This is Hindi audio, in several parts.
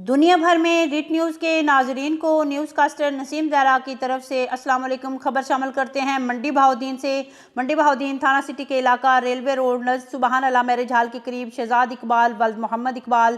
दुनिया भर में रिट न्यूज़ के नाजरीन को न्यूज़ कास्टर नसीम ज़हरा की तरफ से अस्सलाम वालेकुम। खबर शामिल करते हैं मंडी बहावलदीन से। मंडी बहावलदीन थाना सिटी के इलाका रेलवे रोड नज़ सबहान अल्लाह मेरज के करीब शहजाद इकबाल वल्द मोहम्मद इकबाल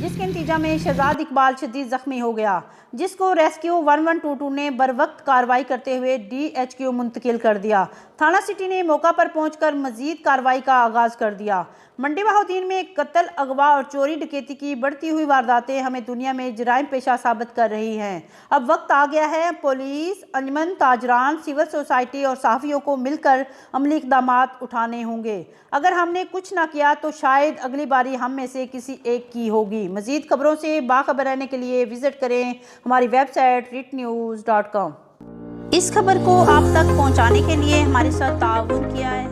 जिसके नतीजा में शहजाद इकबाल शदीद जख्मी हो गया, जिसको रेस्क्यू 1122 ने बर वक्त कार्रवाई करते हुए DHQ मुंतकिल कर दिया। थाना सिटी ने मौका पर पहुंचकर मजीद कार्रवाई का आगाज कर दिया। मंडी बहावलदीन में कत्ल, अगवा और चोरी डकैती की बढ़ती हुई वारदातें हमें दुनिया में जराइम पेशा साबित कर रही हैं। अब वक्त आ गया है पुलिस, अंजमन, ताजरान, सिविल सोसाइटी और सहाफ़ियों को मिलकर अमली इक़दामात उठाने होंगे। अगर हमने कुछ ना किया तो शायद अगली बारी हम में से किसी एक की होगी। मज़ीद खबरों से बाखबर रहने के लिए विज़िट करें हमारी वेबसाइट ritnews.com। इस खबर को आप तक पहुंचाने के लिए हमारे साथ ताउन किया है